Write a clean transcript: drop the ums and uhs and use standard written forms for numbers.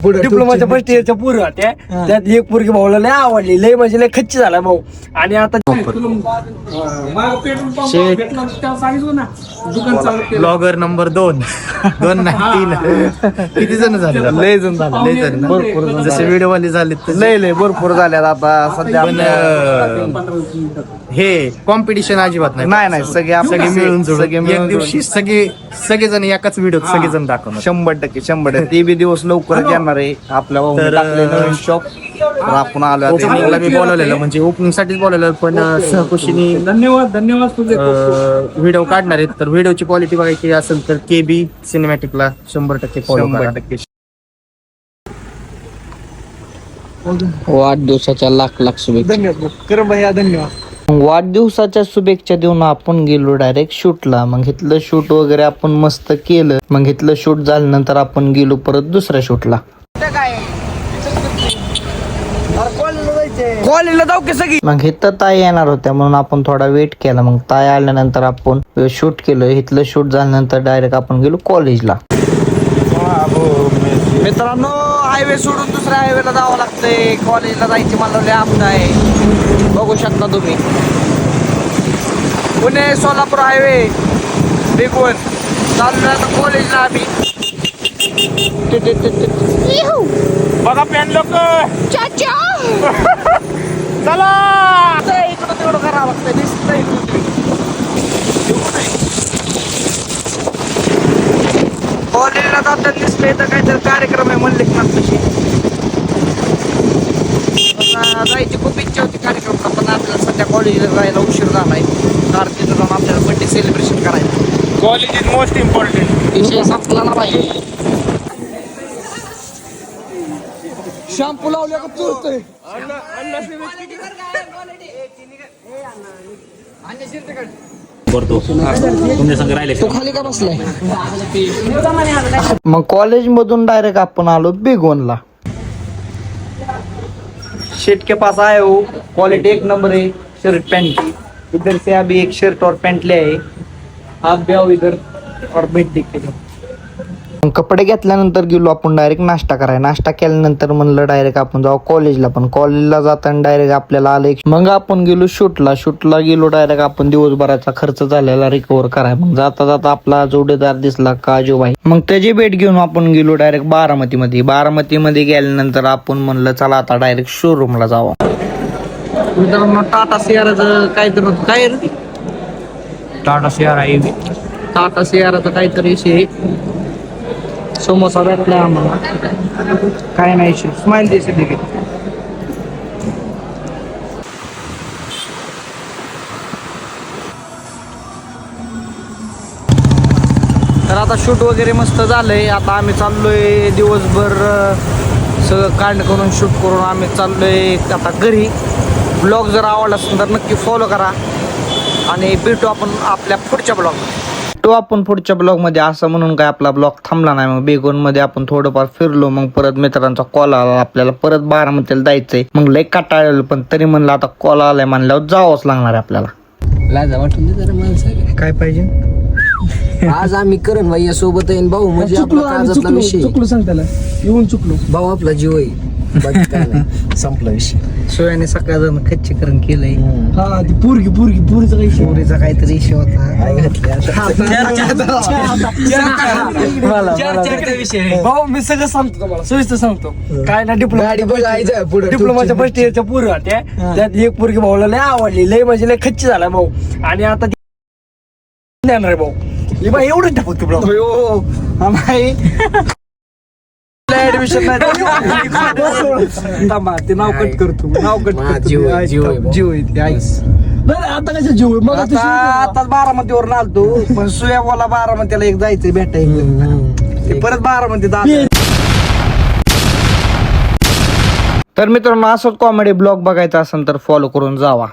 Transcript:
डिप्लोमाच्या first इयरच्या पूर्व होत्या त्यात एक पोरगी भाऊला लय आवडली लय म्हणजे लय खच्ची झाला भाऊ आणि आता ब्लॉगर नंबर 2 नाही 3 किती जण झाले? लय जण झाले लय जण भरपूर जसे व्हिडिओ वाले झाले लय भरपूर झाल्यात आता सध्या हे कॉम्पिटिशन अजिबात नाही सगळे मिळून सगळे एक मिळून दिवशी सगळेजण एकाच व्हिडिओ सगळेजण दाखवणार 100% ते बी दिवस लवकरच येणार आहे आपल्या तर, नवीन शॉप आपण आलो ओपनिंगला मी बोलवलेलं म्हणजे ओपनिंग साठीच बोलवलेलं पण सहकुशीने धन्यवाद तुझे व्हिडिओ काढणार आहेत तर व्हिडिओची क्वालिटी बघायची असेल तर KB सिनेमॅटिकला 100% फॉलो करा. 100% वाढदिवसाच्या लाख शुभेच्छा. धन्यवाद कर भैया धन्यवाद. वाढदिवसाच्या शुभेच्छा देऊन आपण गेलो डायरेक्ट शूटला. मग इथलं शूट वगैरे आपण मस्त केलं. मग इथलं शूट झाल्यानंतर आपण गेलो परत दुसऱ्या शूटला. कॉलेजला जाऊ की सगळी मग इथं ताई येणार होत्या म्हणून आपण थोडा वेट केला. मग ताई आल्यानंतर आपण शूट केलं. इथलं शूट झाल्यानंतर डायरेक्ट आपण गेलो कॉलेजला. मित्रांनो हायवे सोडून दुसऱ्या हायवेला जावं लागतंय. कॉलेजला जायची मला लय आपदा आहे बघू शकता तुम्ही. पुणे सोलापूर हायवे बिगवन चालू आता कॉलेजला आम्ही. बघा पॅन लोक चला इकडं तेवढं करावं लागतं दिसतंय कॉलेजला जातात दिसतंय तर काहीतरी कार्यक्रम आहे म्हणले तशी जायची खूप इच्छा होती कार्यक्रम पण आपल्याला सध्या कॉलेजला जायला उशीर झालाय. कारण तिथं जाऊन आपल्याला बर्थडे सेलिब्रेशन करायचं. College is most important. विषय संपला ना पाहिजे. शॅम्पू लावल्या का चुरतोय. तो खाली का बसलाय. मग कॉलेज मधून डायरेक्ट आपण आलो बिगवनला. शेट के पास आए हो क्वालिटी एक नंबर है शर्ट पैंट की. इधर से अभी एक शर्ट और पैंट ले आए आप भी आओ इधर और बेट देख के जाओ. मग कपडे घेतल्यानंतर गेलो आपण डायरेक्ट नाश्ता करायला. नाश्ता केल्यानंतर म्हणलं डायरेक्ट आपण जाऊ कॉलेजला. पण कॉलेजला जाताना डायरेक्ट आपल्याला आलं मग आपण गेलो शूटला गेलो डायरेक्ट आपण दिवसभराचा खर्च झालेला रिकव्हर करायला. मग जाता जाता आपला जोडीदार दिसला काजूबाई. मग त्याची भेट घेऊन आपण गेलो डायरेक्ट बारामतीमध्ये गेल्यानंतर आपण म्हणलं चला आता डायरेक्ट शोरूमला जावं. मित्रांनो टाटा सियाराचं काहीतरी काय रे टाटा सियारा टाटा सियाराचं काहीतरी विषय समोसा भेटला आम्हाला. काय नाही स्माइल द्यायची देखील. तर आता शूट वगैरे मस्त झालंय. आता आम्ही चाललोय दिवसभर सगळं कांड करून शूट करून आम्ही चाललोय आता घरी. ब्लॉग जर आवडला असेल तर नक्की फॉलो करा आणि भेटू आपण आपल्या पुढच्या ब्लॉग. तो आपण पुढच्या ब्लॉग मध्ये असं म्हणून काय आपला ब्लॉग थांबला नाही. मग बेगोन मध्ये आपण थोडंफार फिरलो. मग परत मित्रांचा कॉल आला आपल्याला परत बारामतीला जायचंय. मग लय काटाळलं पण तरी म्हणलं आता कॉल आलाय म्हणल्यावर जावंच लागणार आहे आपल्याला. लाजा वाटून दे जरा माणसाला. काय पाहिजे आज आम्ही करण भैया सोबत येईन भाऊ म्हणजे आपला काळजातला विषय. चुकलो सांग त्याला येऊन चुकलो. भाऊ आपला जीव आहे. बाकी काय नाही. संपला विषय. सोयाने सकाळ जण खच्चीकरण केलंय. हा ती पुरीचा काही पोरीचा काहीतरी इशू होता. भाऊ मी सगळं सांगतो तुम्हाला सविस्तर सांगतो. काय ना गाडी बघायचं पुढे डिप्लोमाच्या फर्स्ट इयरच्या पूर्व होत्या त्यात एक पोरगी भाऊला लय आवडली लय म्हणजे लय खच्ची झाला भाऊ. आणि आता येणार भाऊ हे बा एवढं टाकतो ब्लॉग ऍडमिशन नाही थांबा ते नाव कट करतो जीव आहे. आता कसं जीव आहे? मग आता बारामतीवर आलतो पण सुया बोला बारामतीला एक जायचंय भेटायचं ते परत बारामती. तर मित्रांनो असंच कॉमेडी ब्लॉग बघायचा असेल तर फॉलो करून जावा.